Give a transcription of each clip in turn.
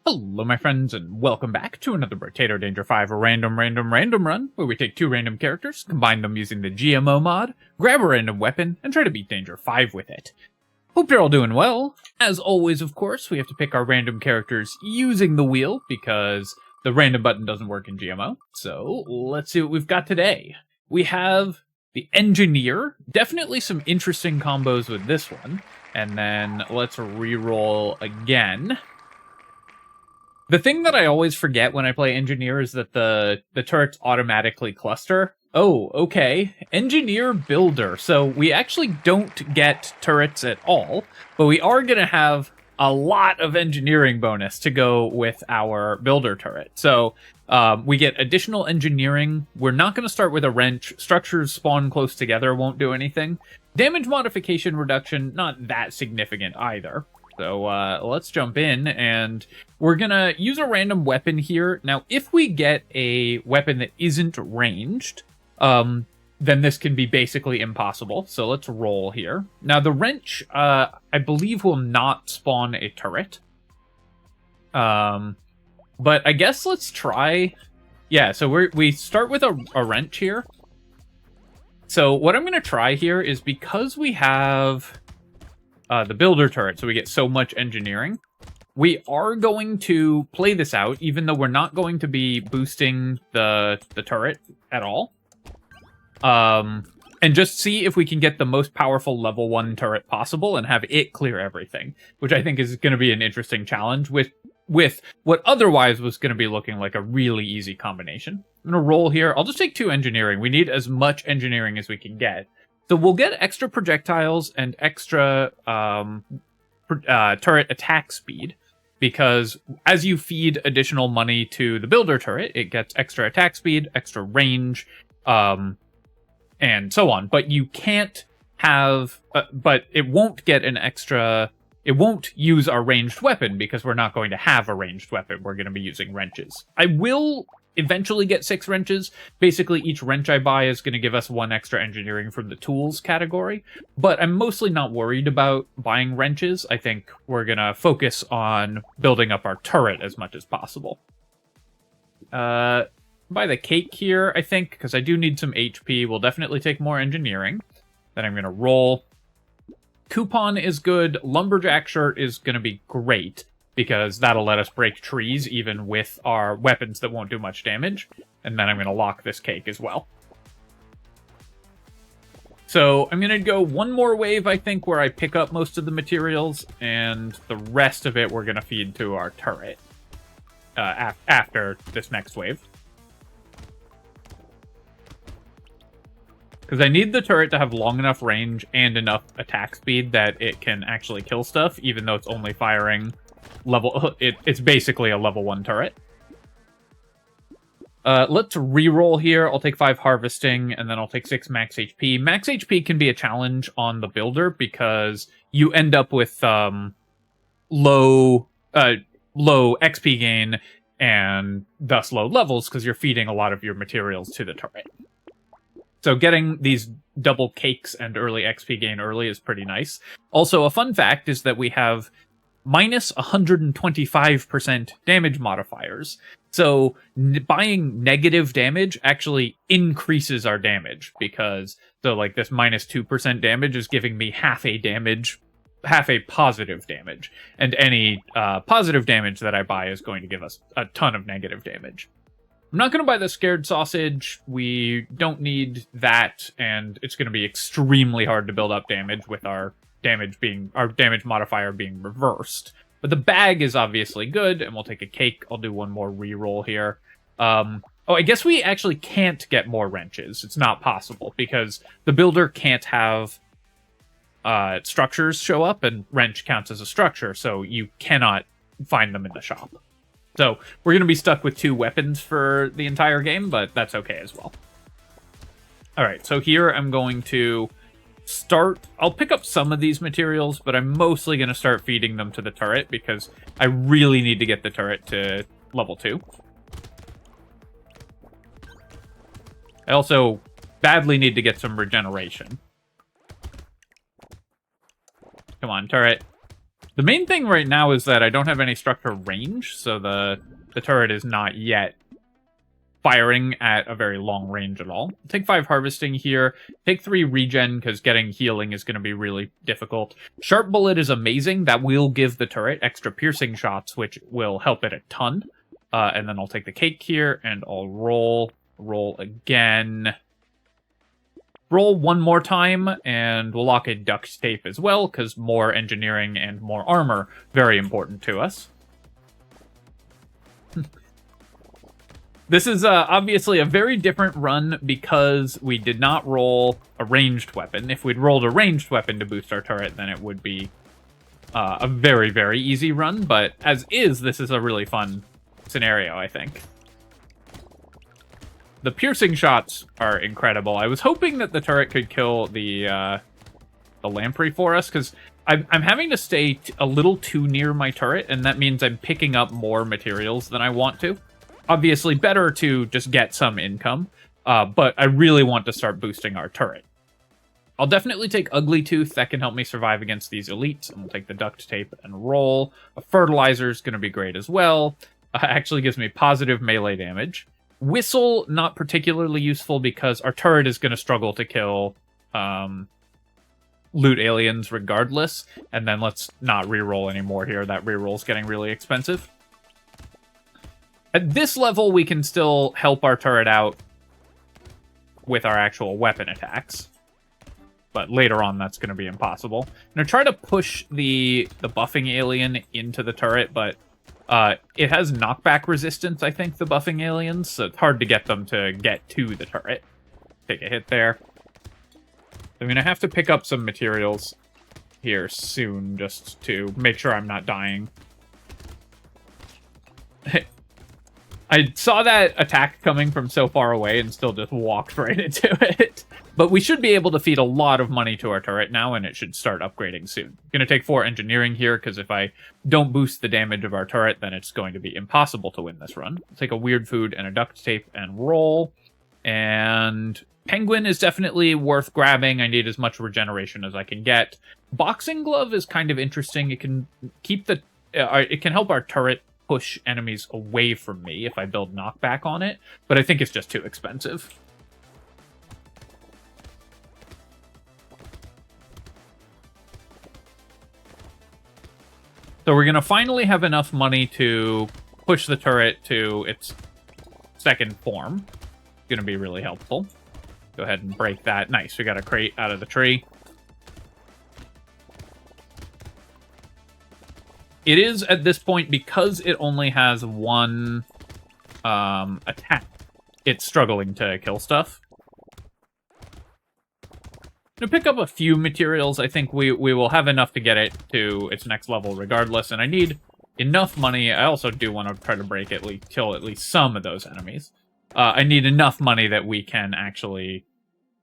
Hello, my friends, and welcome back to another Brotato Danger 5 random run, where we take two random characters, combine them using the GMO mod, grab a random weapon, and try to beat Danger 5 with it. Hope you're all doing well. As always, of course, we have to pick our random characters using the wheel, because the random button doesn't work in GMO. So, let's see what we've got today. We have the Engineer, definitely some interesting combos with this one, and then let's reroll again. The thing that I always forget when I play Engineer is that the turrets automatically cluster. Oh, okay. Engineer Builder. So we actually don't get turrets at all, but we are going to have a lot of engineering bonus to go with our Builder turret. So we get additional engineering. We're not going to start with a wrench. Structures spawn close together won't do anything. Damage modification reduction, not that significant either. So let's jump in, and we're going to use a random weapon here. Now, if we get a weapon that isn't ranged, then this can be basically impossible. So let's roll here. Now, the wrench, I believe, will not spawn a turret. But I guess let's try... Yeah, so we start with a wrench here. So what I'm going to try here is, because we have... the builder turret, so we get so much engineering. We are going to play this out, even though we're not going to be boosting the turret at all. And just see if we can get the most powerful level 1 turret possible and have it clear everything, which I think is going to be an interesting challenge with what otherwise was going to be looking like a really easy combination. I'm going to roll here. I'll just take 2 engineering. We need as much engineering as we can get. So we'll get extra projectiles and extra turret attack speed, because as you feed additional money to the builder turret, it gets extra attack speed, extra range, and so on. But you can't have... but it won't get an extra... It won't use our ranged weapon, because we're not going to have a ranged weapon. We're going to be using wrenches. I will... eventually get 6 wrenches. Basically, each wrench I buy is going to give us 1 extra engineering from the tools category, but I'm mostly not worried about buying wrenches. I think we're going to focus on building up our turret as much as possible. Buy the cake here, I think, because I do need some HP. We'll definitely take more engineering. Then I'm going to roll. Coupon is good. Lumberjack shirt is going to be great, because that'll let us break trees even with our weapons that won't do much damage. And then I'm going to lock this cake as well. So I'm going to go one more wave, I think, where I pick up most of the materials, and the rest of it we're going to feed to our turret after this next wave. Because I need the turret to have long enough range and enough attack speed that it can actually kill stuff, even though it's only firing... it's basically a level 1 turret. Let's reroll here. I'll take 5 harvesting, and then I'll take 6 max HP. Max HP can be a challenge on the builder, because you end up with low XP gain, and thus low levels, because you're feeding a lot of your materials to the turret. So getting these double cakes and early XP gain early is pretty nice. Also, a fun fact is that we have minus 125% damage modifiers. So buying negative damage actually increases our damage, because like this minus 2% damage is giving me half a positive damage. And any positive damage that I buy is going to give us a ton of negative damage. I'm not going to buy the scared sausage. We don't need that, and it's going to be extremely hard to build up damage with our damage modifier being reversed. But the bag is obviously good, and we'll take a cake. I'll do one more reroll here. Oh, I guess we actually can't get more wrenches. It's not possible, because the builder can't have structures show up, and wrench counts as a structure, so you cannot find them in the shop. So we're going to be stuck with 2 weapons for the entire game, but that's okay as well. Alright, so here I'm going to... I'll pick up some of these materials, but I'm mostly going to start feeding them to the turret, because I really need to get the turret to level 2. I also badly need to get some regeneration. Come on, turret. The main thing right now is that I don't have any structure range, so the turret is not yet firing at a very long range at all. Take 5 harvesting here. Take 3 regen, because getting healing is going to be really difficult. Sharp bullet is amazing. That will give the turret extra piercing shots, which will help it a ton. And then I'll take the cake here, and I'll roll again. Roll one more time, and we'll lock a duct tape as well, because more engineering and more armor, very important to us. This is obviously a very different run because we did not roll a ranged weapon. If we'd rolled a ranged weapon to boost our turret, then it would be a very, very easy run. But as is, this is a really fun scenario, I think. The piercing shots are incredible. I was hoping that the turret could kill the lamprey for us, because I'm having to stay a little too near my turret, and that means I'm picking up more materials than I want to. Obviously, better to just get some income, but I really want to start boosting our turret. I'll definitely take Ugly Tooth. That can help me survive against these elites. And we'll take the duct tape and roll. A fertilizer is going to be great as well. Actually gives me positive melee damage. Whistle, not particularly useful because our turret is going to struggle to kill loot aliens regardless. And then let's not reroll anymore here. That reroll is getting really expensive. At this level, we can still help our turret out with our actual weapon attacks. But later on, that's going to be impossible. I'm going to try to push the buffing alien into the turret, but it has knockback resistance, I think, the buffing aliens, so it's hard to get them to get to the turret. Take a hit there. I'm going to have to pick up some materials here soon, just to make sure I'm not dying. I saw that attack coming from so far away and still just walked right into it. But we should be able to feed a lot of money to our turret now, and it should start upgrading soon. I'm going to take 4 engineering here, because if I don't boost the damage of our turret, then it's going to be impossible to win this run. I'll take a weird food and a duct tape and roll. And penguin is definitely worth grabbing. I need as much regeneration as I can get. Boxing glove is kind of interesting. It can keep the... it can help our turret push enemies away from me if I build knockback on it, but I think it's just too expensive. So we're going to finally have enough money to push the turret to its second form. It's going to be really helpful. Go ahead and break that. Nice, we got a crate out of the tree. It is, at this point, because it only has one attack, it's struggling to kill stuff. To pick up a few materials, I think we will have enough to get it to its next level regardless, and I need enough money. I also do want to try to break kill at least some of those enemies. I need enough money that we can actually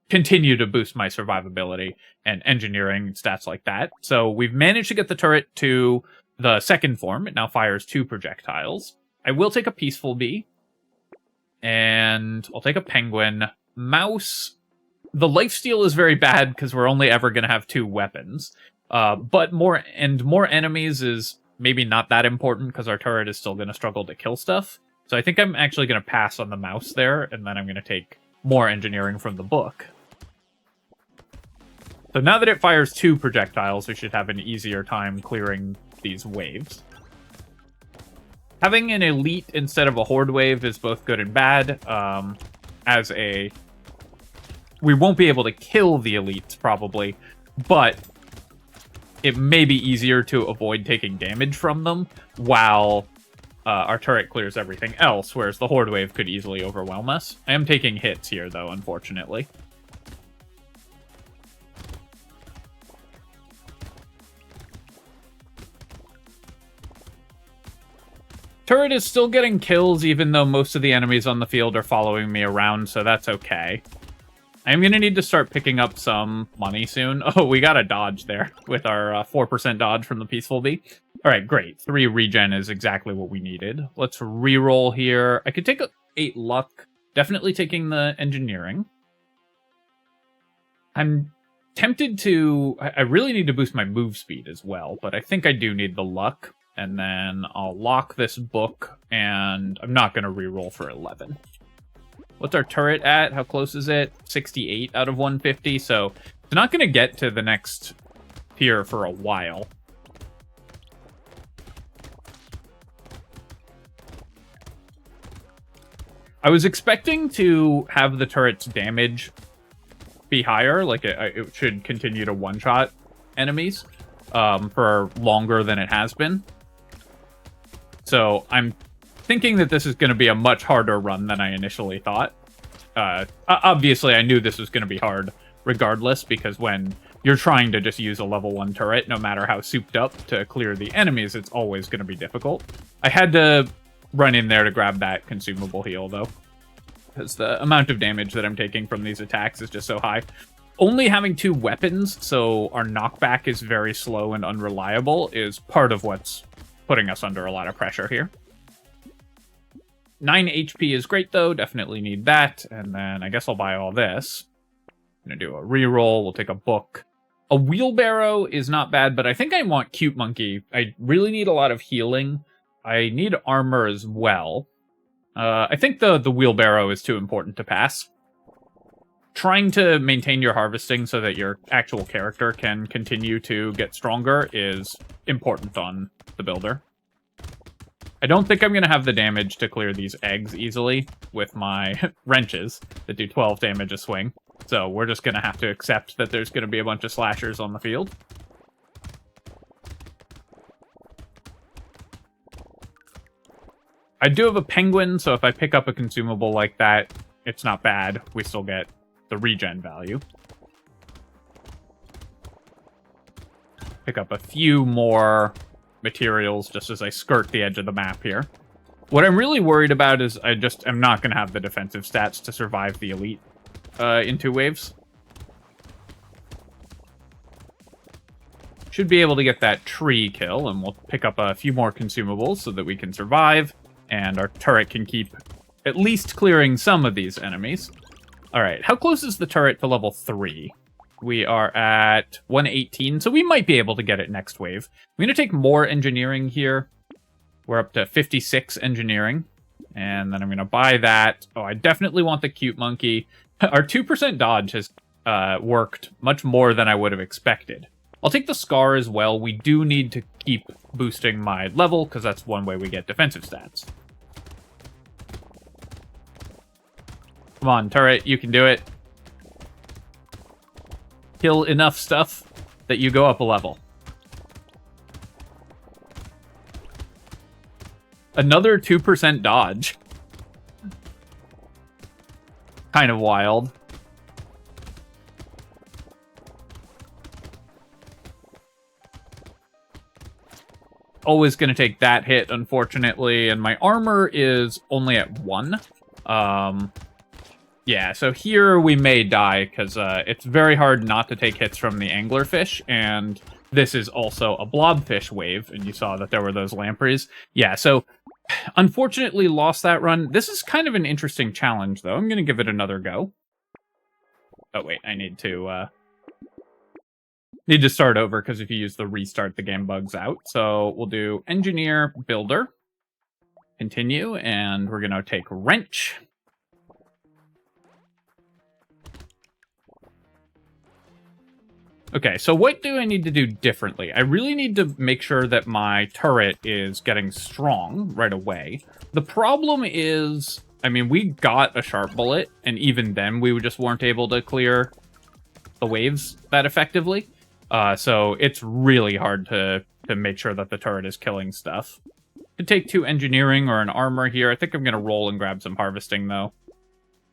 continue to boost my survivability and engineering stats like that. So we've managed to get the turret to the second form. It now fires 2 projectiles. I will take a peaceful bee. And I'll take a penguin. Mouse. The lifesteal is very bad because we're only ever going to have 2 weapons. But more enemies is maybe not that important because our turret is still going to struggle to kill stuff. So I think I'm actually going to pass on the mouse there, and then I'm going to take more engineering from the book. So now that it fires 2 projectiles, we should have an easier time clearing these waves. Having an elite instead of a horde wave is both good and bad. We won't be able to kill the elites, probably, but it may be easier to avoid taking damage from them while our turret clears everything else, whereas the horde wave could easily overwhelm us. I am taking hits here, though, unfortunately. Turret is still getting kills, even though most of the enemies on the field are following me around, so that's okay. I'm going to need to start picking up some money soon. Oh, we got a dodge there with our 4% dodge from the Peaceful Bee. All right, great. 3 regen is exactly what we needed. Let's reroll here. I could take 8 luck. Definitely taking the engineering. I'm tempted to... I really need to boost my move speed as well, but I think I do need the luck. And then I'll lock this book, and I'm not going to reroll for 11. What's our turret at? How close is it? 68 out of 150, so it's not going to get to the next tier for a while. I was expecting to have the turret's damage be higher, like it should continue to one-shot enemies for longer than it has been. So I'm thinking that this is going to be a much harder run than I initially thought. Obviously, I knew this was going to be hard regardless, because when you're trying to just use a level 1 turret, no matter how souped up to clear the enemies, it's always going to be difficult. I had to run in there to grab that consumable heal, though, because the amount of damage that I'm taking from these attacks is just so high. Only having 2 weapons, so our knockback is very slow and unreliable, is part of what's putting us under a lot of pressure here. 9 HP is great, though. Definitely need that. And then I guess I'll buy all this. I'm going to do a reroll. We'll take a book. A wheelbarrow is not bad, but I think I want Cute Monkey. I really need a lot of healing. I need armor as well. I think the wheelbarrow is too important to pass. Trying to maintain your harvesting so that your actual character can continue to get stronger is important on the builder. I don't think I'm going to have the damage to clear these eggs easily with my wrenches that do 12 damage a swing. So we're just going to have to accept that there's going to be a bunch of slashers on the field. I do have a penguin, so if I pick up a consumable like that, it's not bad. We still get the regen value. Pick up a few more materials just as I skirt the edge of the map here. What I'm really worried about is I just am not going to have the defensive stats to survive the elite in 2 waves. Should be able to get that tree kill, and we'll pick up a few more consumables so that we can survive, and our turret can keep at least clearing some of these enemies. Alright, how close is the turret to level 3? We are at 118, so we might be able to get it next wave. I'm going to take more engineering here. We're up to 56 engineering. And then I'm going to buy that. Oh, I definitely want the Cute Monkey. Our 2% dodge has worked much more than I would have expected. I'll take the Scar as well. We do need to keep boosting my level, because that's one way we get defensive stats. Come on, turret, you can do it. Kill enough stuff that you go up a level. Another 2% dodge. Kind of wild. Always going to take that hit, unfortunately, and my armor is only at 1. Yeah, so here we may die, because it's very hard not to take hits from the anglerfish, and this is also a blobfish wave, and you saw that there were those lampreys. Yeah, so unfortunately lost that run. This is kind of an interesting challenge, though. I'm going to give it another go. Oh, wait, I need to start over, because if you use the restart, the game bugs out. So we'll do engineer, builder, continue, and we're going to take wrench. Okay, so what do I need to do differently? I really need to make sure that my turret is getting strong right away. The problem is, I mean, we got a sharp bullet, and even then we just weren't able to clear the waves that effectively. So it's really hard to make sure that the turret is killing stuff. Could take 2 engineering or an armor here. I think I'm going to roll and grab some harvesting, though.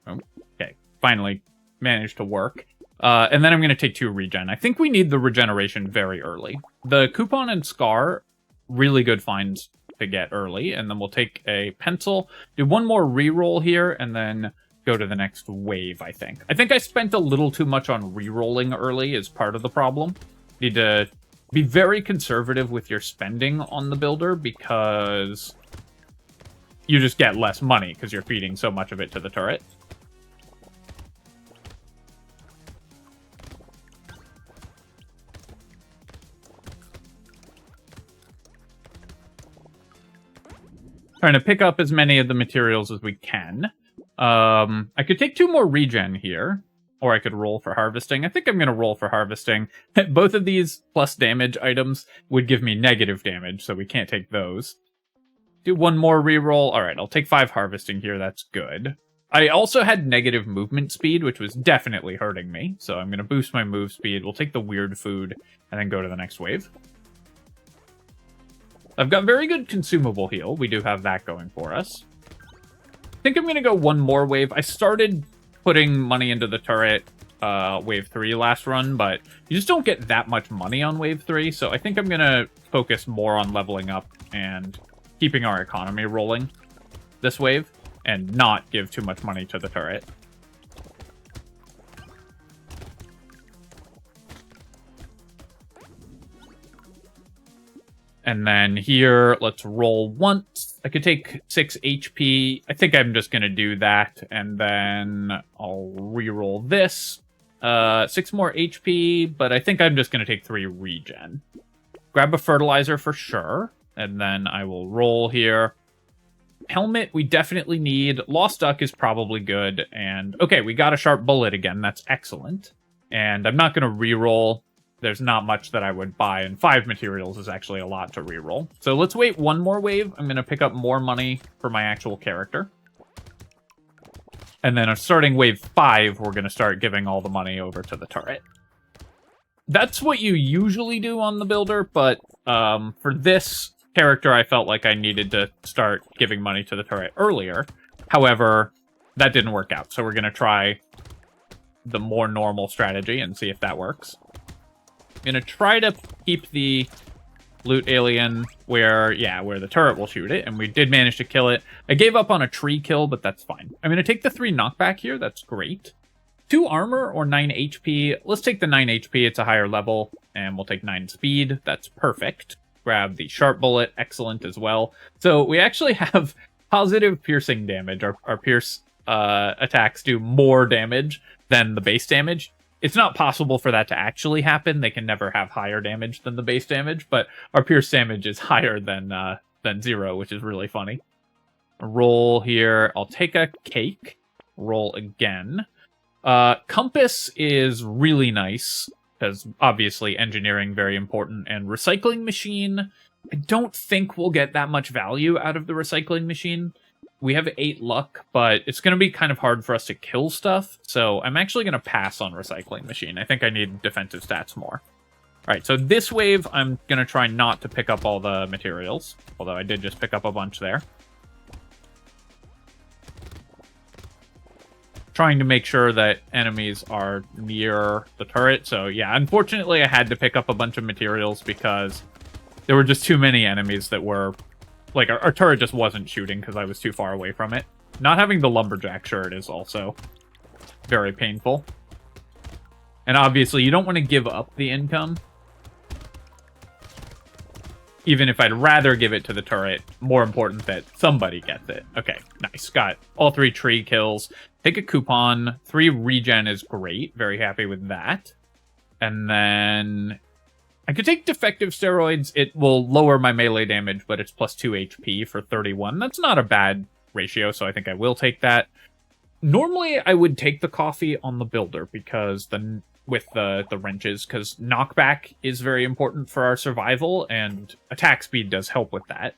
Okay, finally managed to work. And then I'm going to take 2 regen. I think we need the regeneration very early. The coupon and scar, really good finds to get early. And then we'll take a pencil, do 1 more reroll here, and then go to the next wave, I think. I think I spent a little too much on rerolling early is part of the problem. Need to be very conservative with your spending on the builder, because you just get less money because you're feeding so much of it to the turret. Trying to pick up as many of the materials as we can. I could take 2 more regen here, or I could roll for harvesting. I think I'm going to roll for harvesting. Both of these plus damage items would give me negative damage, so we can't take those. Do 1 more reroll. All right, I'll take 5 harvesting here. That's good. I also had negative movement speed, which was definitely hurting me. So I'm going to boost my move speed. We'll take the weird food and then go to the next wave. I've got very good consumable heal. We do have that going for us. I think I'm going to go 1 more wave. I started putting money into the turret wave 3 last run, but you just don't get that much money on wave 3. So I think I'm going to focus more on leveling up and keeping our economy rolling this wave, and not give too much money to the turret. And then here, let's roll once. I could take 6 HP. I think I'm just going to do that, and then I'll re-roll this. 6 more HP, but I think I'm just going to take 3 regen. Grab a fertilizer for sure, and then I will roll here. Helmet, we definitely need. Lost Duck is probably good. And, okay, we got a Sharp Bullet again. That's excellent. And I'm not going to reroll. There's not much that I would buy, and 5 materials is actually a lot to reroll. So let's wait 1 more wave. I'm going to pick up more money for my actual character. And then starting wave 5, we're going to start giving all the money over to the turret. That's what you usually do on the builder, but for this character, I felt like I needed to start giving money to the turret earlier. However, that didn't work out, so we're going to try the more normal strategy and see if that works. I'm going to try to keep the loot alien where the turret will shoot it, and we did manage to kill it. I gave up on a tree kill, but that's fine. I'm going to take the 3 knockback here. That's great. 2 armor or 9 HP. Let's take the 9 HP. It's a higher level, and we'll take 9 speed. That's perfect. Grab the Sharp Bullet. Excellent as well. So we actually have positive piercing damage. Our pierce attacks do more damage than the base damage. It's not possible for that to actually happen. They can never have higher damage than the base damage, but our pierce damage is higher than 0, which is really funny. Roll here. I'll take a cake. Roll again. Compass is really nice, because obviously engineering very important, and recycling machine, I don't think we'll get that much value out of the recycling machine. We have 8 luck, but it's going to be kind of hard for us to kill stuff, so I'm actually going to pass on recycling machine. I think I need defensive stats more. Alright, so this wave, I'm going to try not to pick up all the materials, although I did just pick up a bunch there. Trying to make sure that enemies are near the turret. So yeah, unfortunately I had to pick up a bunch of materials because there were just too many enemies that were... Like, our turret just wasn't shooting because I was too far away from it. Not having the lumberjack shirt is also very painful. And obviously you don't want to give up the income. Even if I'd rather give it to the turret, more important that somebody gets it. Okay, nice. Got all 3 tree kills. Take a coupon. 3 regen is great. Very happy with that. And then I could take defective steroids. It will lower my melee damage, but it's plus 2 HP for 31. That's not a bad ratio, so I think I will take that. Normally, I would take the coffee on the builder because with the wrenches, because knockback is very important for our survival, and attack speed does help with that.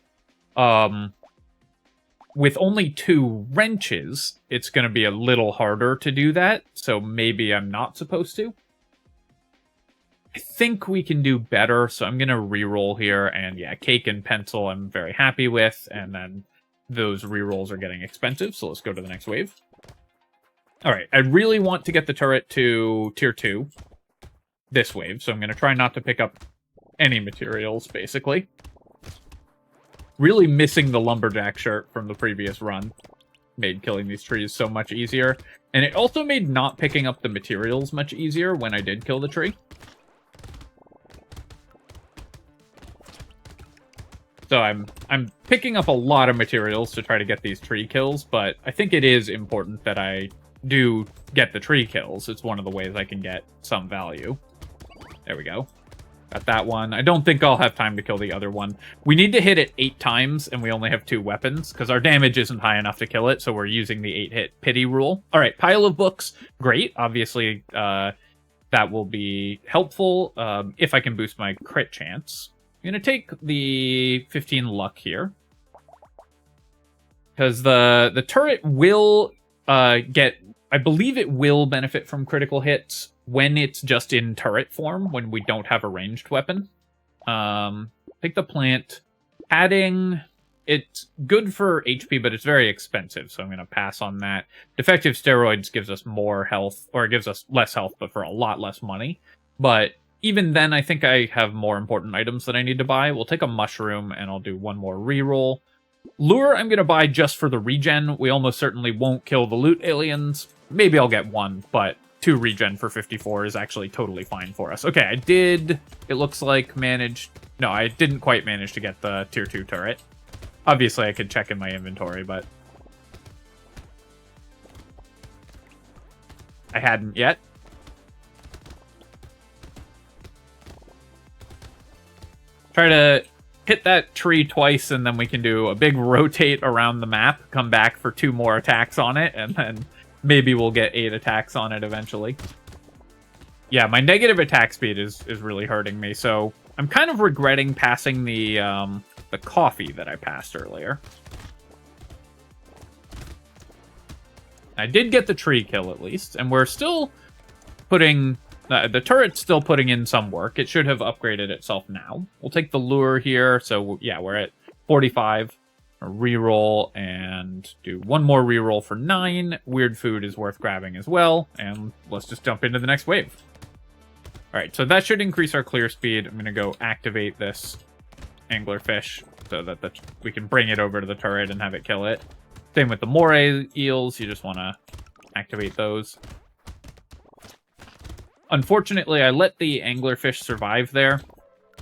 With only 2 wrenches, it's going to be a little harder to do that, so maybe I'm not supposed to. I think we can do better, so I'm going to reroll here, and yeah, cake and pencil I'm very happy with, and then those rerolls are getting expensive, so let's go to the next wave. Alright, I really want to get the turret to tier 2 this wave, so I'm going to try not to pick up any materials, basically. Really missing the lumberjack shirt from the previous run made killing these trees so much easier, and it also made not picking up the materials much easier when I did kill the tree. So I'm picking up a lot of materials to try to get these tree kills, but I think it is important that I do get the tree kills. It's one of the ways I can get some value. There we go. Got that one. I don't think I'll have time to kill the other one. We need to hit it 8 times, and we only have 2 weapons, because our damage isn't high enough to kill it, so we're using the 8-hit pity rule. Alright, pile of books. Great. Obviously, that will be helpful if I can boost my crit chance. I'm going to take the 15 luck here. Because the turret will get... I believe it will benefit from critical hits when it's just in turret form, when we don't have a ranged weapon. Take the plant. Adding, it's good for HP, but it's very expensive, so I'm going to pass on that. Defective steroids gives us more health, or it gives us less health, but for a lot less money. But even then, I think I have more important items that I need to buy. We'll take a mushroom, and I'll do one more reroll. Lure, I'm going to buy just for the regen. We almost certainly won't kill the loot aliens. Maybe I'll get 1, but 2 regen for 54 is actually totally fine for us. Okay, I did, it looks like, manage... No, I didn't quite manage to get the tier 2 turret. Obviously, I could check in my inventory, but... I hadn't yet. Try to hit that tree twice, and then we can do a big rotate around the map, come back for 2 more attacks on it, and then maybe we'll get 8 attacks on it eventually. Yeah, my negative attack speed is really hurting me, so I'm kind of regretting passing the coffee that I passed earlier. I did get the tree kill at least, and we're still putting... the turret's still putting in some work. It should have upgraded itself now. We'll take the lure here. So, yeah, we're at 45. Reroll and do 1 more reroll for 9. Weird food is worth grabbing as well. And let's just jump into the next wave. Alright, so that should increase our clear speed. I'm going to go activate this anglerfish so that we can bring it over to the turret and have it kill it. Same with the moray eels. You just want to activate those. Unfortunately, I let the anglerfish survive there,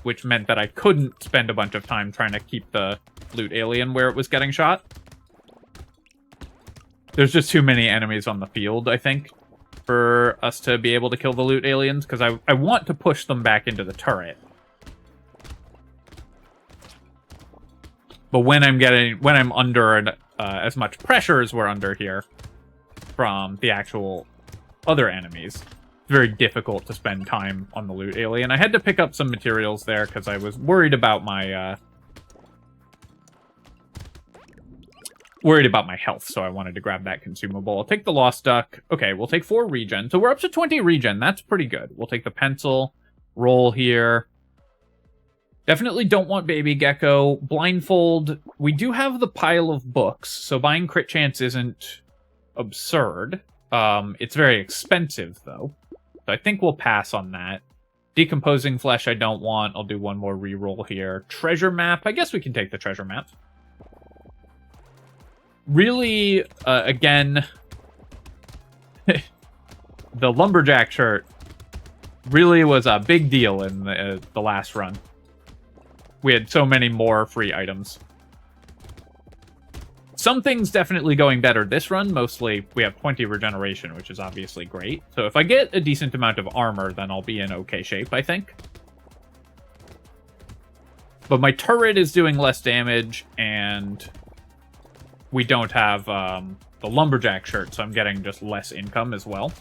which meant that I couldn't spend a bunch of time trying to keep the loot alien where it was getting shot. There's just too many enemies on the field, I think, for us to be able to kill the loot aliens, because I want to push them back into the turret. But when I'm under as much pressure as we're under here from the actual other enemies, very difficult to spend time on the loot alien. I had to pick up some materials there because I was worried about my health, so I wanted to grab that consumable. I'll take the lost duck. Okay, we'll take 4 regen. So we're up to 20 regen. That's pretty good. We'll take the pencil, roll here. Definitely don't want baby gecko. Blindfold. We do have the pile of books, so buying crit chance isn't absurd. It's very expensive, though. So I think we'll pass on that. Decomposing flesh I don't want. I'll do 1 more reroll here. Treasure map. I guess we can take the treasure map. Really, again, the lumberjack shirt really was a big deal in the last run. We had so many more free items. Some things definitely going better this run. Mostly, we have 20 regeneration, which is obviously great. So if I get a decent amount of armor, then I'll be in okay shape, I think. But my turret is doing less damage, and we don't have the lumberjack shirt, so I'm getting just less income as well.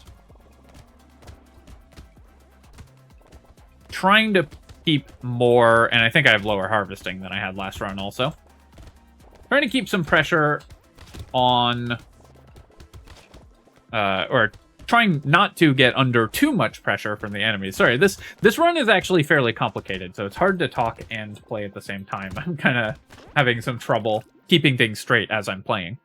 Trying to keep more, and I think I have lower harvesting than I had last run also. Trying to keep some pressure on, or trying not to get under too much pressure from the enemies. Sorry, this run is actually fairly complicated, so it's hard to talk and play at the same time. I'm kind of having some trouble keeping things straight as I'm playing.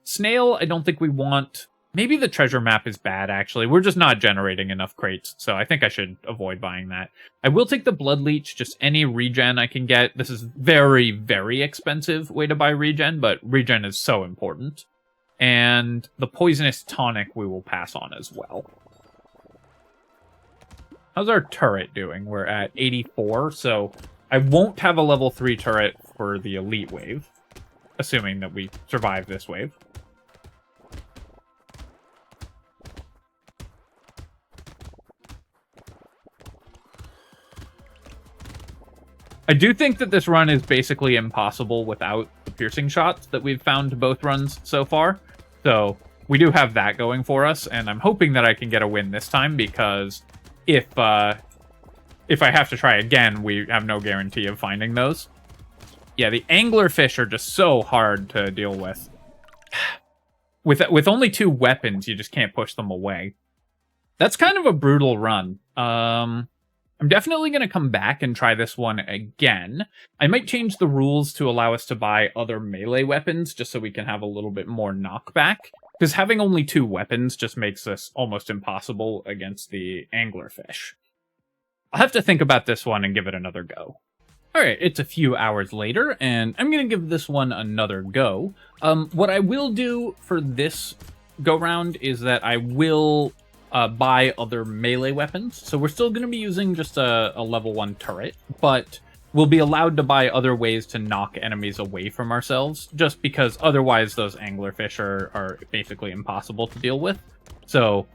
Snail, I don't think we want. Maybe the treasure map is bad, actually. We're just not generating enough crates, so I think I should avoid buying that. I will take the blood leech, just any regen I can get. This is very, very expensive way to buy regen, but regen is so important. And the poisonous tonic we will pass on as well. How's our turret doing? We're at 84, so I won't have a level 3 turret for the elite wave, assuming that we survive this wave. I do think that this run is basically impossible without the piercing shots that we've found both runs so far. So we do have that going for us, and I'm hoping that I can get a win this time, because if I have to try again, we have no guarantee of finding those. Yeah, the anglerfish are just so hard to deal with. With only 2 weapons, you just can't push them away. That's kind of a brutal run. I'm definitely going to come back and try this one again. I might change the rules to allow us to buy other melee weapons, just so we can have a little bit more knockback. Because having only 2 weapons just makes this almost impossible against the anglerfish. I'll have to think about this one and give it another go. Alright, it's a few hours later, and I'm going to give this one another go. What I will do for this go-round is that I will buy other melee weapons. So we're still going to be using just a level 1 turret, but we'll be allowed to buy other ways to knock enemies away from ourselves, just because otherwise those anglerfish are basically impossible to deal with. So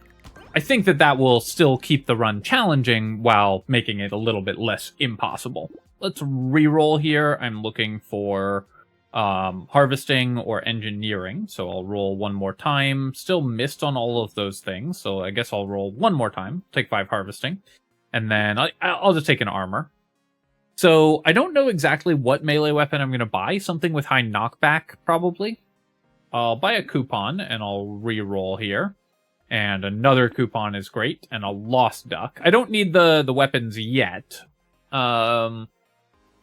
I think that will still keep the run challenging while making it a little bit less impossible. Let's re-roll here. I'm looking for harvesting or engineering, so I'll roll one more time. Still missed on all of those things, so I guess I'll roll one more time. Take 5 harvesting, and then I'll just take an armor. So I don't know exactly what melee weapon I'm going to buy. Something with high knockback, probably. I'll buy a coupon, and I'll re-roll here. And another coupon is great, and a lost duck. I don't need the weapons yet.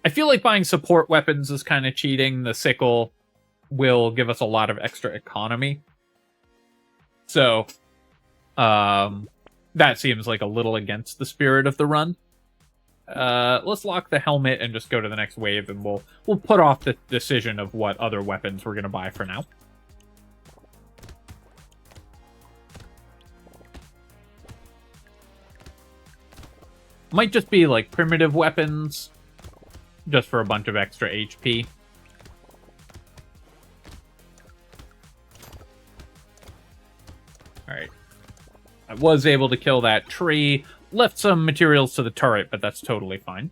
I feel like buying support weapons is kind of cheating. The sickle will give us a lot of extra economy. So, that seems like a little against the spirit of the run. Let's lock the helmet and just go to the next wave, and we'll put off the decision of what other weapons we're going to buy for now. Might just be like primitive weapons, just for a bunch of extra HP. Alright. I was able to kill that tree. Left some materials to the turret, but that's totally fine.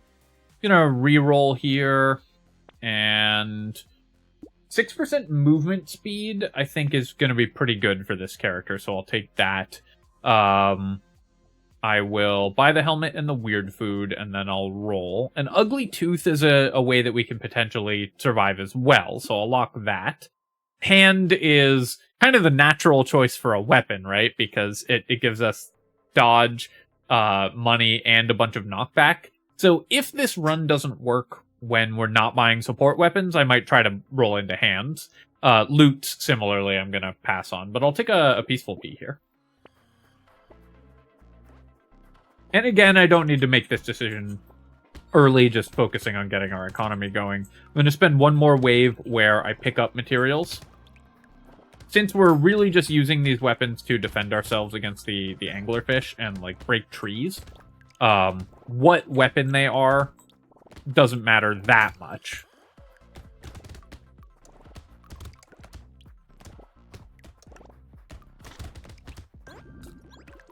Gonna re-roll here. And 6% movement speed, I think, is gonna be pretty good for this character, so I'll take that. I will buy the helmet and the weird food, and then I'll roll. An ugly tooth is a way that we can potentially survive as well, so I'll lock that. Hand is kind of the natural choice for a weapon, right? Because it gives us dodge, money, and a bunch of knockback. So if this run doesn't work when we're not buying support weapons, I might try to roll into hands. Loot, similarly, I'm going to pass on, but I'll take a peaceful pea here. And again, I don't need to make this decision early, just focusing on getting our economy going. I'm going to spend one more wave where I pick up materials. Since we're really just using these weapons to defend ourselves against the anglerfish and, like, break trees, what weapon they are doesn't matter that much.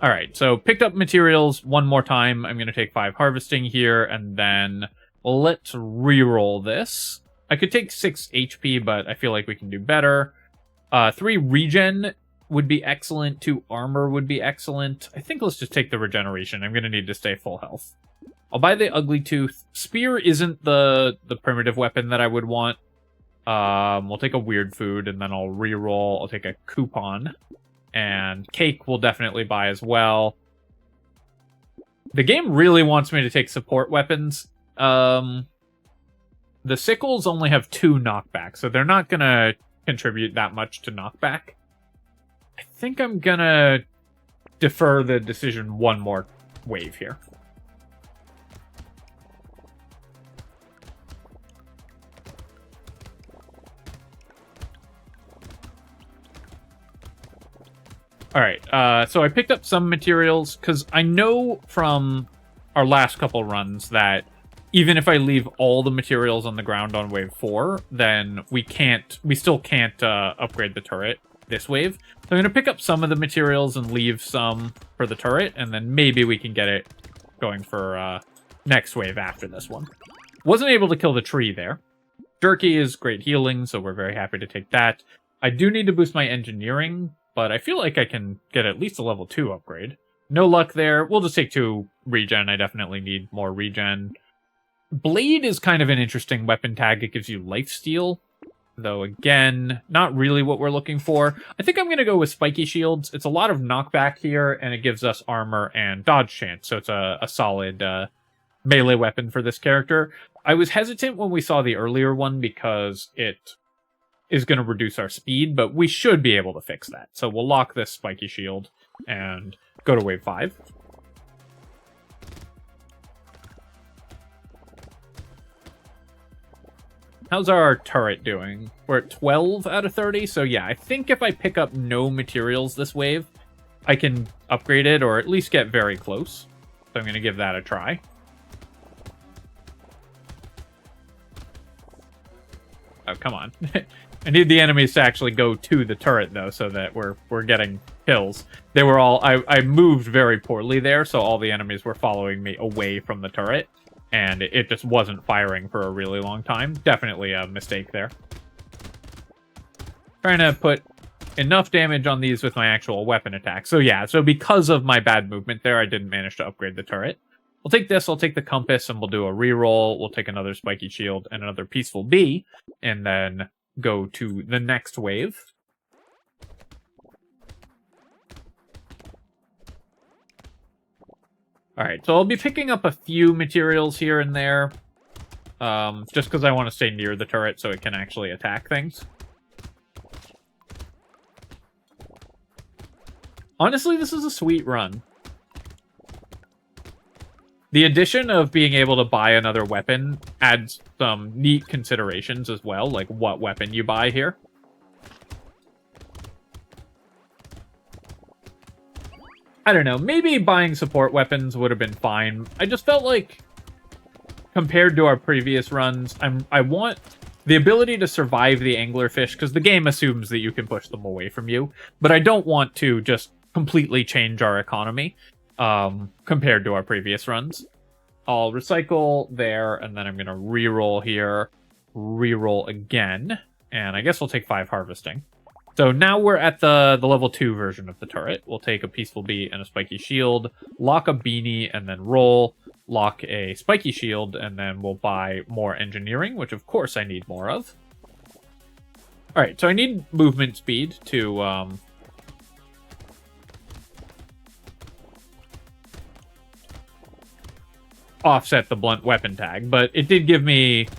Alright, so picked up materials one more time. I'm going to take 5 harvesting here, and then let's re-roll this. I could take 6 HP, but I feel like we can do better. 3 regen would be excellent. 2 armor would be excellent. I think let's just take the regeneration. I'm going to need to stay full health. I'll buy the ugly tooth. Spear isn't the primitive weapon that I would want. We'll take a weird food, and then I'll re-roll. I'll take a coupon. And cake we'll definitely buy as well. The game really wants me to take support weapons. The sickles only have 2 knockback, so they're not going to contribute that much to knockback. I think I'm going to defer the decision one more wave here. Alright, so I picked up some materials, because I know from our last couple runs that even if I leave all the materials on the ground on wave 4, then we still can't upgrade the turret this wave. So I'm going to pick up some of the materials and leave some for the turret, and then maybe we can get it going for next wave after this one. Wasn't able to kill the tree there. Jerky is great healing, so we're very happy to take that. I do need to boost my engineering, but I feel like I can get at least a level 2 upgrade. No luck there. We'll just take 2 regen. I definitely need more regen. Blade is kind of an interesting weapon tag. It gives you lifesteal, though again, not really what we're looking for. I think I'm going to go with spiky shields. It's a lot of knockback here, and it gives us armor and dodge chance, so it's a solid melee weapon for this character. I was hesitant when we saw the earlier one because it is going to reduce our speed, but we should be able to fix that. So we'll lock this spiky shield and go to wave 5. How's our turret doing? We're at 12 out of 30, so yeah, I think if I pick up no materials this wave, I can upgrade it, or at least get very close. So I'm going to give that a try. Oh, come on. I need the enemies to actually go to the turret, though, so that we're getting kills. They were all... I moved very poorly there, so all the enemies were following me away from the turret. And it just wasn't firing for a really long time. Definitely a mistake there. Trying to put enough damage on these with my actual weapon attack. So yeah, so because of my bad movement there, I didn't manage to upgrade the turret. We'll take this, I'll take the compass, and we'll do a reroll. We'll take another spiky shield and another peaceful bee, and then go to the next wave. Alright, so I'll be picking up a few materials here and there, just because I want to stay near the turret so it can actually attack things. Honestly, this is a sweet run. The addition of being able to buy another weapon adds some neat considerations as well, like what weapon you buy here. I don't know, maybe buying support weapons would have been fine. I just felt like, compared to our previous runs, I want the ability to survive the anglerfish, because the game assumes that you can push them away from you, but I don't want to just completely change our economy compared to our previous runs. I'll recycle there, and then I'm going to reroll here, reroll again, and I guess we'll take 5 harvesting. So now we're at the level 2 version of the turret. We'll take a peaceful bee and a spiky shield, lock a beanie, and then roll, lock a spiky shield, and then we'll buy more engineering, which of course I need more of. Alright, so I need movement speed to offset the blunt weapon tag, but it did give me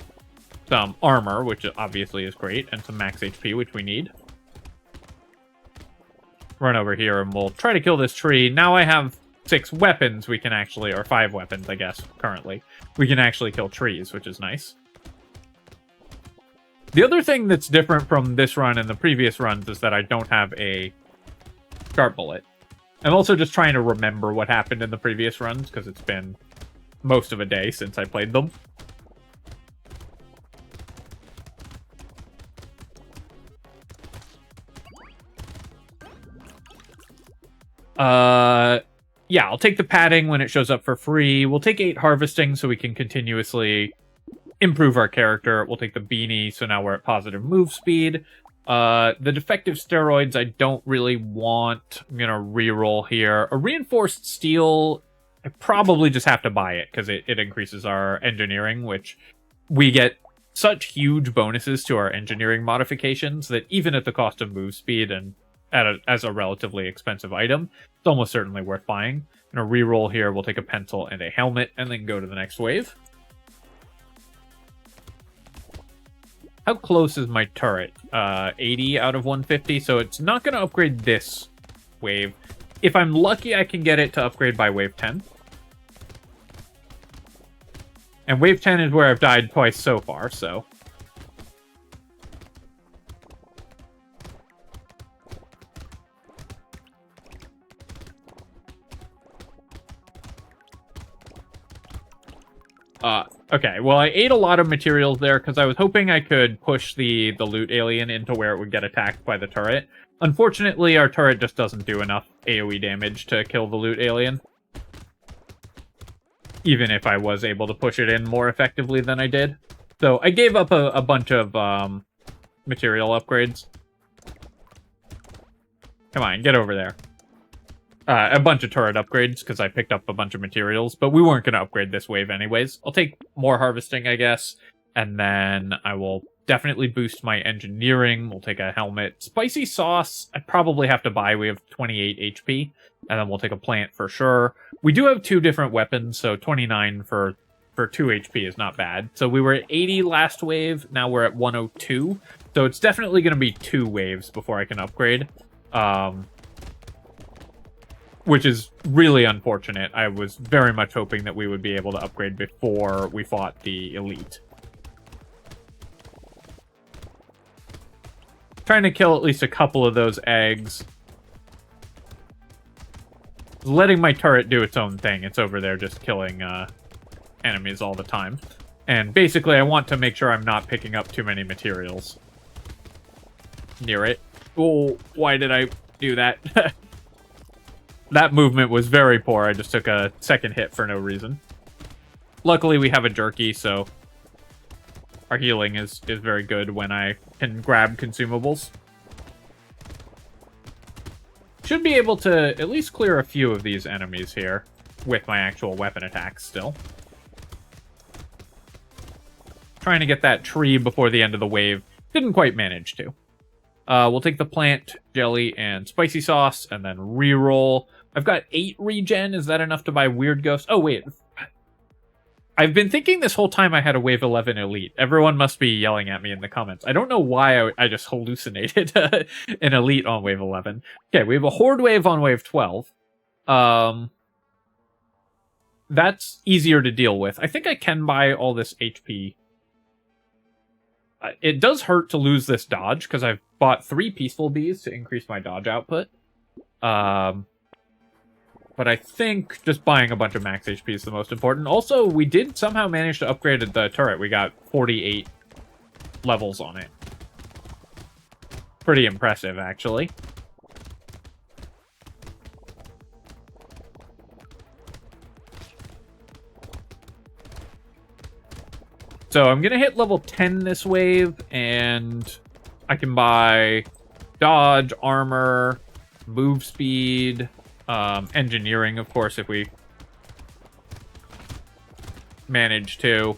some armor, which obviously is great, and some max HP, which we need. Run over here and we'll try to kill this tree. Now I have 6 weapons we can actually, or 5 weapons, I guess, currently. We can actually kill trees, which is nice. The other thing that's different from this run and the previous runs is that I don't have a sharp bullet. I'm also just trying to remember what happened in the previous runs, because it's been most of a day since I played them. Yeah, I'll take the padding when it shows up for free. We'll take 8 harvesting so we can continuously improve our character. We'll take the beanie, so now we're at positive move speed. The defective steroids I don't really want. I'm gonna reroll here. A reinforced steel, I probably just have to buy it because it increases our engineering, which we get such huge bonuses to our engineering modifications that even at the cost of move speed and as a relatively expensive item, it's almost certainly worth buying. I'm gonna reroll here, we'll take a pencil and a helmet, and then go to the next wave. How close is my turret? 80 out of 150, so it's not gonna upgrade this wave. If I'm lucky, I can get it to upgrade by wave 10. And wave 10 is where I've died twice so far, so... Okay, well, I ate a lot of materials there because I was hoping I could push the loot alien into where it would get attacked by the turret. Unfortunately, our turret just doesn't do enough AoE damage to kill the loot alien. even if I was able to push it in more effectively than I did. So I gave up a bunch of material upgrades. Come on, get over there. A bunch of turret upgrades, because I picked up a bunch of materials, but we weren't going to upgrade this wave anyways. I'll take more harvesting, I guess, and then I will definitely boost my engineering. We'll take a helmet. Spicy sauce, I probably have to buy. We have 28 HP, and then we'll take a plant for sure. We do have 2 different weapons, so 29 for 2 HP is not bad. So we were at 80 last wave, now we're at 102. So it's definitely going to be 2 waves before I can upgrade. Which is really unfortunate. I was very much hoping that we would be able to upgrade before we fought the elite. Trying to kill at least a couple of those eggs. Letting my turret do its own thing. It's over there just killing enemies all the time. And basically I want to make sure I'm not picking up too many materials near it. Oh, why did I do that? That movement was very poor. I just took a second hit for no reason. Luckily, we have a jerky, so our healing is very good when I can grab consumables. Should be able to at least clear a few of these enemies here with my actual weapon attacks still. Trying to get that tree before the end of the wave. Didn't quite manage to. We'll take the plant, jelly, and spicy sauce, and then reroll. I've got 8 regen. Is that enough to buy Weird Ghost? Oh, wait. I've been thinking this whole time I had a Wave 11 Elite. Everyone must be yelling at me in the comments. I don't know why I just hallucinated an Elite on Wave 11. Okay, we have a Horde Wave on Wave 12. That's easier to deal with. I think I can buy all this HP. It does hurt to lose this dodge, because I've bought 3 Peaceful Bees to increase my dodge output. But I think just buying a bunch of max HP is the most important. Also, we did somehow manage to upgrade the turret. We got 48 levels on it. Pretty impressive, actually. So I'm going to hit level 10 this wave, and I can buy dodge, armor, move speed, engineering, of course, if we manage to.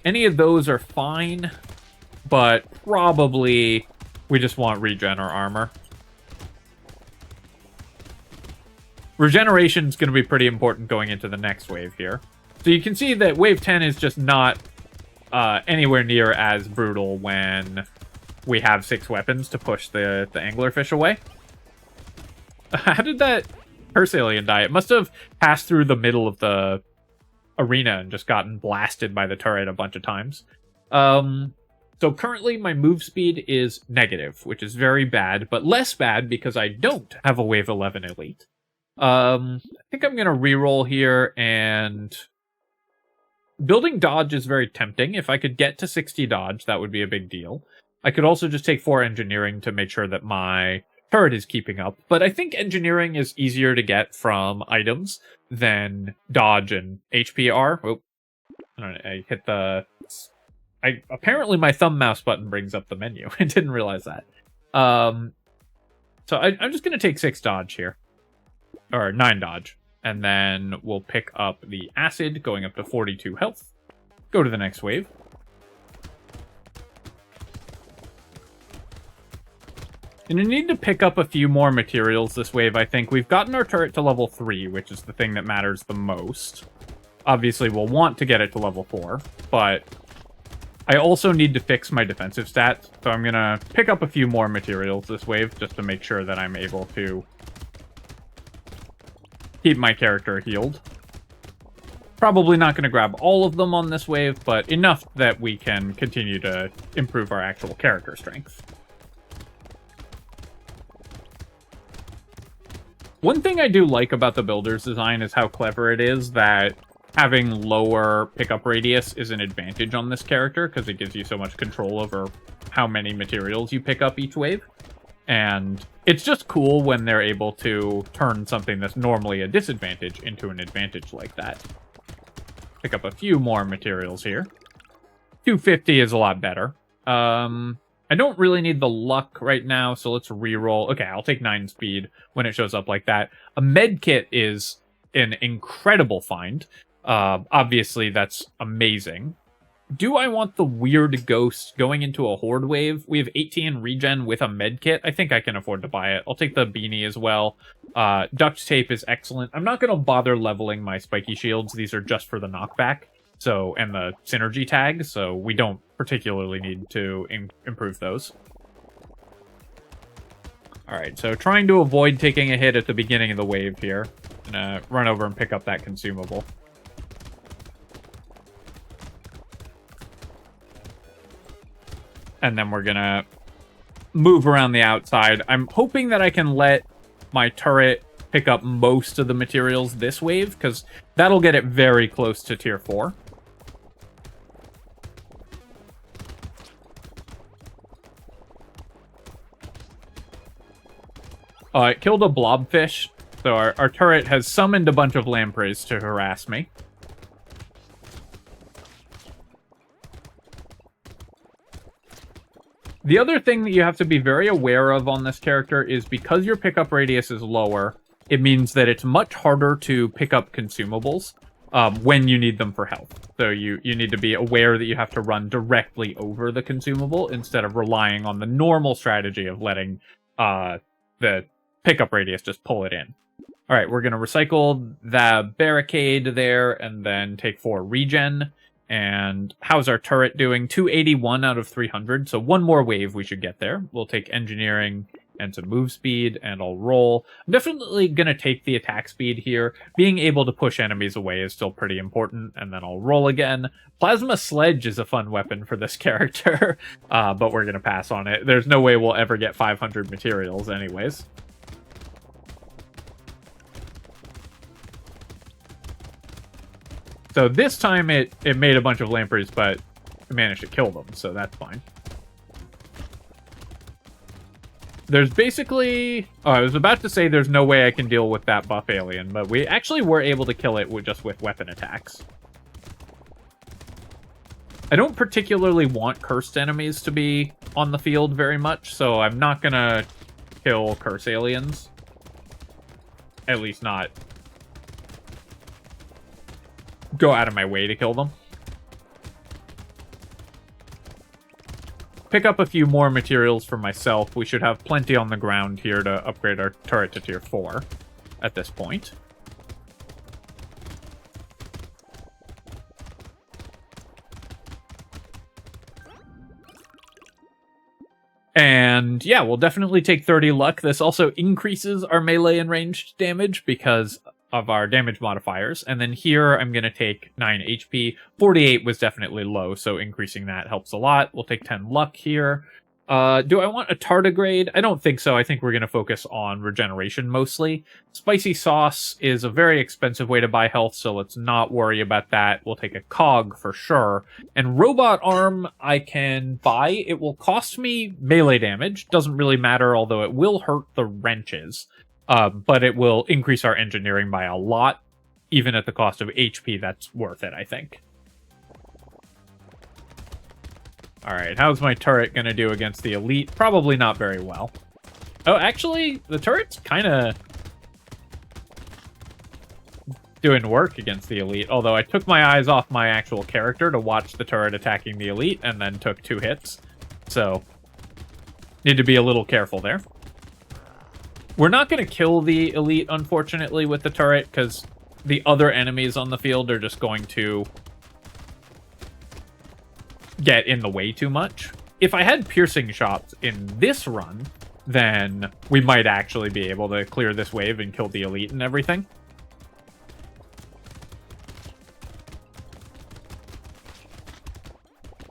Any of those are fine, but probably we just want regen or armor. Regeneration is going to be pretty important going into the next wave here. So you can see that wave 10 is just not anywhere near as brutal when we have 6 weapons to push the anglerfish away. How did that Persalian die? It must have passed through the middle of the arena and just gotten blasted by the turret a bunch of times. So currently my move speed is negative, which is very bad, but less bad because I don't have a Wave 11 Elite. I think I'm going to reroll here, and building dodge is very tempting. If I could get to 60 dodge, that would be a big deal. I could also just take 4 engineering to make sure that my turret is keeping up, but I think engineering is easier to get from items than dodge and HP are. Oh, I hit the... apparently my thumb mouse button brings up the menu. I didn't realize that. So I'm just going to take 6 dodge here. Or 9 dodge. And then we'll pick up the acid, going up to 42 health. Go to the next wave. And you need to pick up a few more materials this wave, I think. We've gotten our turret to level 3, which is the thing that matters the most. Obviously, we'll want to get it to level 4, but I also need to fix my defensive stats, so I'm going to pick up a few more materials this wave, just to make sure that I'm able to keep my character healed. Probably not going to grab all of them on this wave, but enough that we can continue to improve our actual character strength. One thing I do like about the builder's design is how clever it is that having lower pickup radius is an advantage on this character, because it gives you so much control over how many materials you pick up each wave. And it's just cool when they're able to turn something that's normally a disadvantage into an advantage like that. Pick up a few more materials here. 250 is a lot better. I don't really need the luck right now, so let's reroll. Okay, I'll take 9 speed when it shows up like that. A med kit is an incredible find. Obviously, that's amazing. Do I want the weird ghost going into a horde wave? We have 18 regen with a med kit. I think I can afford to buy it. I'll take the beanie as well. Duct tape is excellent. I'm not going to bother leveling my spiky shields. These are just for the knockback. So, and the synergy tag, so we don't particularly need to improve those. Alright, so trying to avoid taking a hit at the beginning of the wave here. Gonna run over and pick up that consumable. And then we're gonna move around the outside. I'm hoping that I can let my turret pick up most of the materials this wave, because that'll get it very close to tier 4. It killed a blobfish, so our turret has summoned a bunch of lampreys to harass me. The other thing that you have to be very aware of on this character is because your pickup radius is lower, it means that it's much harder to pick up consumables when you need them for health. So you need to be aware that you have to run directly over the consumable instead of relying on the normal strategy of letting the pickup radius just pull it in. All right, we're going to recycle the barricade there and then take 4 regen. And how's our turret doing? 281 out of 300, so one more wave we should get there. We'll take engineering and some move speed, and I'll roll. I'm definitely going to take the attack speed here. Being able to push enemies away is still pretty important, and then I'll roll again. Plasma Sledge is a fun weapon for this character, but we're going to pass on it. There's no way we'll ever get 500 materials anyways. So this time it made a bunch of lampreys, but I managed to kill them, so that's fine. There's basically... Oh, I was about to say there's no way I can deal with that buff alien, but we actually were able to kill it just with weapon attacks. I don't particularly want cursed enemies to be on the field very much, so I'm not gonna kill curse aliens. At least not go out of my way to kill them. Pick up a few more materials for myself. We should have plenty on the ground here to upgrade our turret to tier 4 at this point. And yeah, we'll definitely take 30 luck. This also increases our melee and ranged damage because of our damage modifiers. And then here I'm going to take 9 HP. 48 was definitely low, so increasing that helps a lot. We'll take 10 luck here. Do I want a tardigrade? I don't think so. I think we're going to focus on regeneration mostly. Spicy sauce is a very expensive way to buy health, so let's not worry about that. We'll take a cog for sure. And robot arm I can buy. It will cost me melee damage. Doesn't really matter, although it will hurt the wrenches. But it will increase our engineering by a lot. Even at the cost of HP, that's worth it, I think. Alright, how's my turret gonna do against the elite? Probably not very well. Oh, actually, the turret's kind of doing work against the elite, although I took my eyes off my actual character to watch the turret attacking the elite, and then took 2 hits. So, need to be a little careful there. We're not going to kill the elite, unfortunately, with the turret, because the other enemies on the field are just going to get in the way too much. If I had piercing shots in this run, then we might actually be able to clear this wave and kill the elite and everything.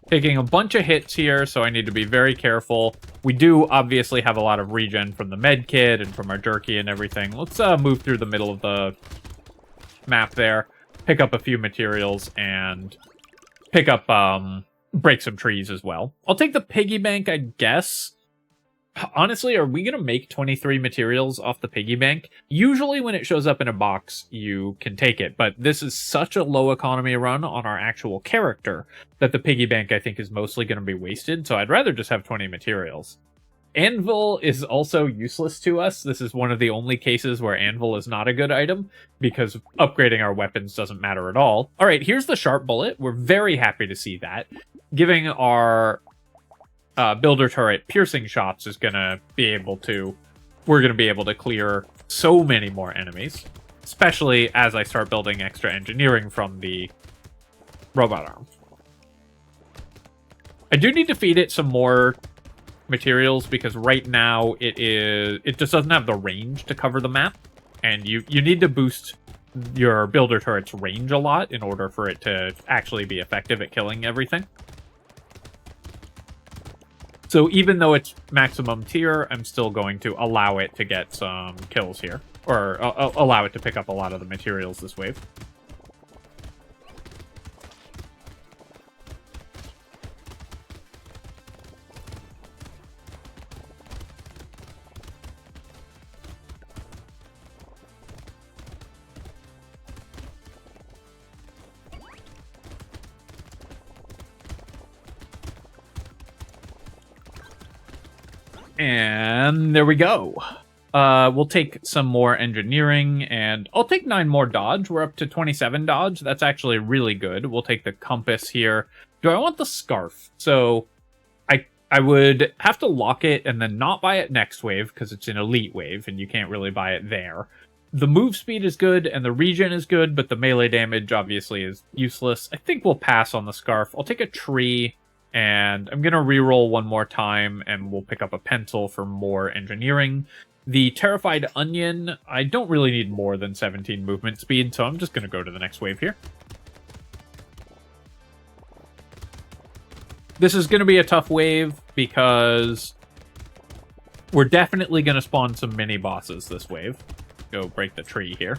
Taking a bunch of hits here, so I need to be very careful. We do obviously have a lot of regen from the med kit and from our jerky and everything. Let's move through the middle of the map there, pick up a few materials, and pick up, break some trees as well. I'll take the piggy bank, I guess. Honestly, are we going to make 23 materials off the piggy bank? Usually when it shows up in a box, you can take it, but this is such a low economy run on our actual character that the piggy bank, I think, is mostly going to be wasted, so I'd rather just have 20 materials. Anvil is also useless to us. This is one of the only cases where Anvil is not a good item, because upgrading our weapons doesn't matter at all. Alright, here's the Sharp Bullet. We're very happy to see that. Giving our builder turret piercing shots is gonna be able to... We're gonna be able to clear so many more enemies. Especially as I start building extra engineering from the robot arm. I do need to feed it some more materials, because right now it just doesn't have the range to cover the map, and you need to boost your builder turret's range a lot in order for it to actually be effective at killing everything. So even though it's maximum tier, I'm still going to allow it to get some kills here, or allow it to pick up a lot of the materials this wave. And there we go. We'll take some more engineering, and I'll take 9 more dodge. We're up to 27 dodge. That's actually really good. We'll take the compass here. Do I want the scarf? So I would have to lock it and then not buy it next wave, because it's an elite wave, and you can't really buy it there. The move speed is good, and the regen is good, but the melee damage obviously is useless. I think we'll pass on the scarf. I'll take a tree, and I'm going to reroll one more time, and we'll pick up a pencil for more engineering. The Terrified Onion, I don't really need more than 17 movement speed, so I'm just going to go to the next wave here. This is going to be a tough wave, because we're definitely going to spawn some mini-bosses this wave. Go break the tree here.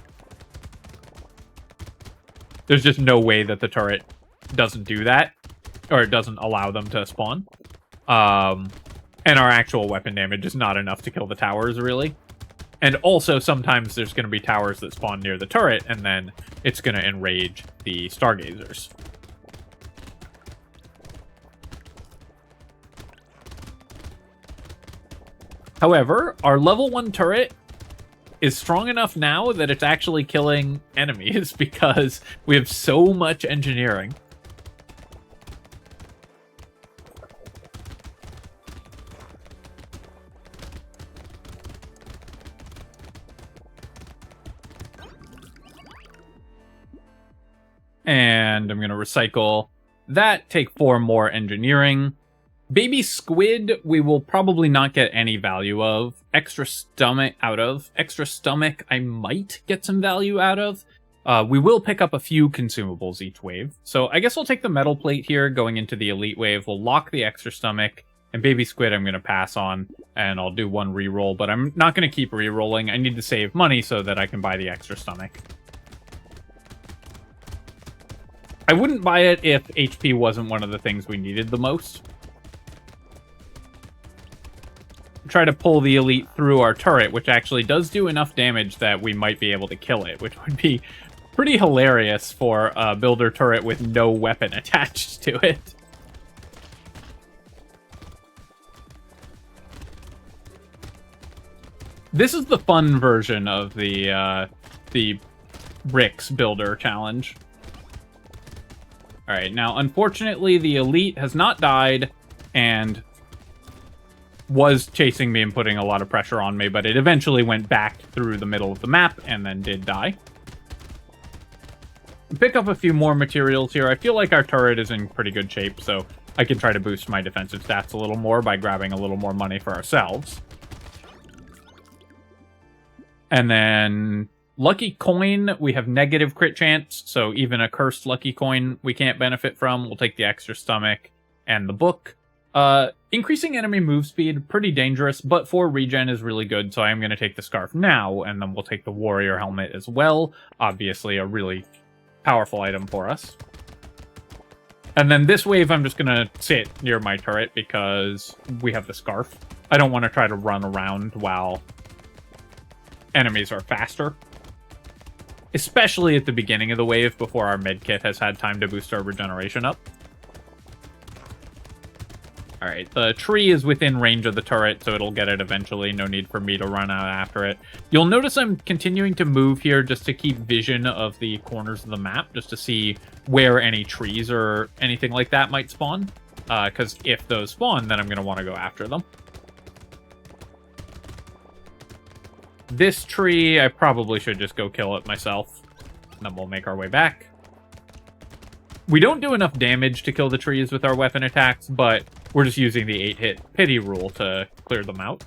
There's just no way that the turret doesn't do that, or it doesn't allow them to spawn. And our actual weapon damage is not enough to kill the towers, really. And also, sometimes there's going to be towers that spawn near the turret, and then it's going to enrage the stargazers. However, our level 1 turret is strong enough now that it's actually killing enemies, because we have so much engineering. And I'm going to recycle that, take 4 more engineering. Baby squid, we will probably not get any value of. Extra stomach out of. Extra stomach, I might get some value out of. We will pick up a few consumables each wave. So I guess I'll take the metal plate here going into the elite wave. We'll lock the extra stomach. And baby squid I'm going to pass on. And I'll do 1 reroll. But I'm not going to keep rerolling. I need to save money so that I can buy the extra stomach. I wouldn't buy it if HP wasn't one of the things we needed the most. Try to pull the elite through our turret, which actually does do enough damage that we might be able to kill it, which would be pretty hilarious for a builder turret with no weapon attached to it. This is the fun version of the bricks builder challenge. Alright, now unfortunately the elite has not died, and was chasing me and putting a lot of pressure on me, but it eventually went back through the middle of the map and then did die. Pick up a few more materials here. I feel like our turret is in pretty good shape, so I can try to boost my defensive stats a little more by grabbing a little more money for ourselves. And then lucky coin, we have negative crit chance, so even a cursed lucky coin we can't benefit from. We'll take the extra stomach and the book. Increasing enemy move speed, pretty dangerous, but for regen is really good, so I'm going to take the scarf now, and then we'll take the warrior helmet as well. Obviously a really powerful item for us. And then this wave I'm just going to sit near my turret because we have the scarf. I don't want to try to run around while enemies are faster. Especially at the beginning of the wave before our medkit has had time to boost our regeneration up. Alright, the tree is within range of the turret, so it'll get it eventually. No need for me to run out after it. You'll notice I'm continuing to move here just to keep vision of the corners of the map, just to see where any trees or anything like that might spawn. Because if those spawn, then I'm going to want to go after them. This tree, I probably should just go kill it myself. And then we'll make our way back. We don't do enough damage to kill the trees with our weapon attacks, but we're just using the 8-hit pity rule to clear them out.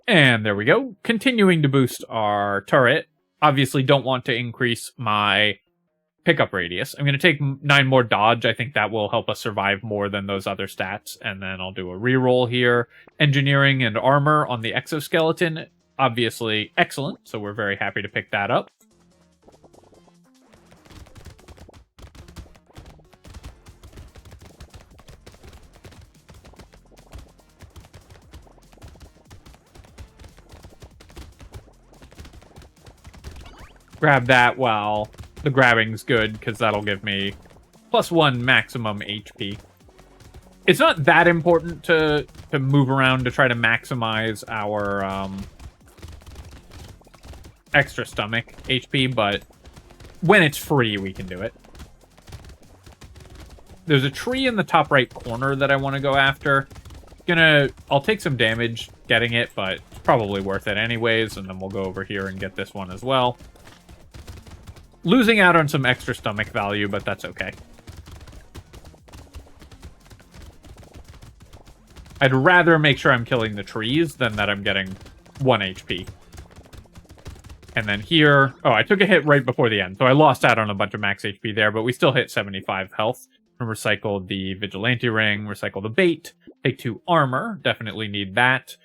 And there we go. Continuing to boost our turret. Obviously don't want to increase my pickup radius. I'm going to take 9 more dodge. I think that will help us survive more than those other stats. And then I'll do a reroll here. Engineering and armor on the exoskeleton. Obviously excellent, so we're very happy to pick that up. Grab that while the grabbing's good, because that'll give me +1 maximum HP. It's not that important to move around to try to maximize our extra stomach HP, but when it's free, we can do it. There's a tree in the top right corner that I want to go after. I'll take some damage getting it, but it's probably worth it anyways, and then we'll go over here and get this one as well. Losing out on some extra stomach value, but that's okay. I'd rather make sure I'm killing the trees than that I'm getting 1 HP. And then here... Oh, I took a hit right before the end, so I lost out on a bunch of max HP there, but we still hit 75 health. And recycled the Vigilante Ring, recycle the bait, take 2 armor, definitely need that.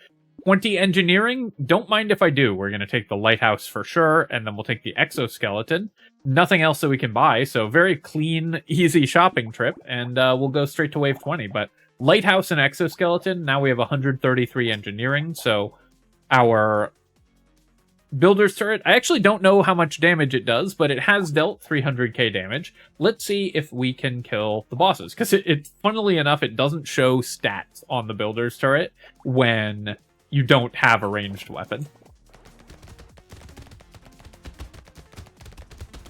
20 engineering, don't mind if I do. We're going to take the lighthouse for sure, and then we'll take the exoskeleton. Nothing else that we can buy, so very clean, easy shopping trip, and we'll go straight to wave 20. But lighthouse and exoskeleton, now we have 133 engineering, so our builder's turret, I actually don't know how much damage it does, but it has dealt 300k damage. Let's see if we can kill the bosses, because it funnily enough, it doesn't show stats on the builder's turret when you don't have a ranged weapon.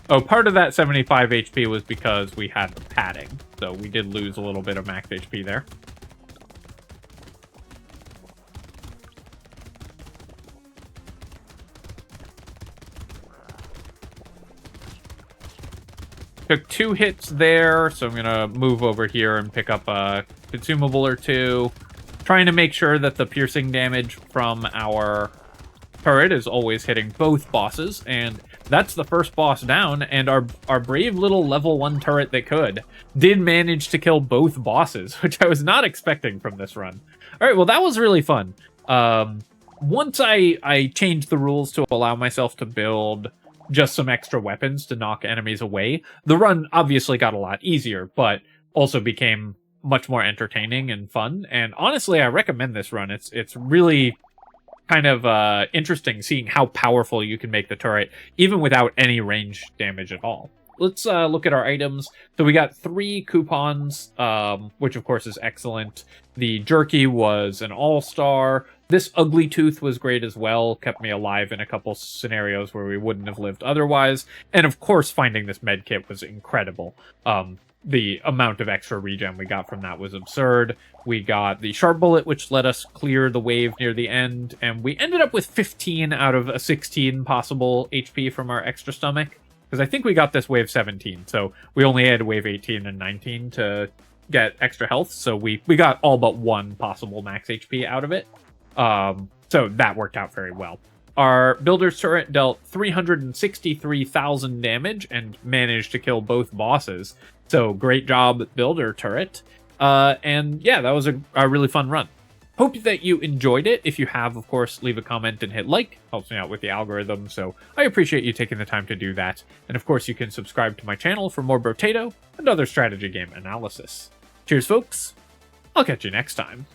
Oh, part of that 75 HP was because we had the padding, so we did lose a little bit of max HP there. Took 2 hits there, so I'm going to move over here and pick up a consumable or 2. Trying to make sure that the piercing damage from our turret is always hitting both bosses, and that's the first boss down, and our brave little level 1 turret that did manage to kill both bosses, which I was not expecting from this run. Alright, well that was really fun. Once I changed the rules to allow myself to build just some extra weapons to knock enemies away, the run obviously got a lot easier, but also became much more entertaining and fun. And honestly, I recommend this run. It's really kind of interesting seeing how powerful you can make the turret, even without any range damage at all. Let's look at our items. So we got 3 coupons, which of course is excellent. The jerky was an all-star. This ugly tooth was great as well. Kept me alive in a couple scenarios where we wouldn't have lived otherwise. And of course, finding this med kit was incredible. The amount of extra regen we got from that was absurd. We got the sharp bullet, which let us clear the wave near the end. And we ended up with 15 out of a 16 possible HP from our extra stomach. Because I think we got this wave 17, so we only had wave 18 and 19 to get extra health, so we got all but 1 possible max HP out of it. So that worked out very well. Our builder's turret dealt 363,000 damage and managed to kill both bosses. So great job, builder turret. And yeah, that was a really fun run. Hope that you enjoyed it. If you have, of course, leave a comment and hit like. Helps me out with the algorithm, so I appreciate you taking the time to do that. And of course, you can subscribe to my channel for more Brotato and other strategy game analysis. Cheers, folks. I'll catch you next time.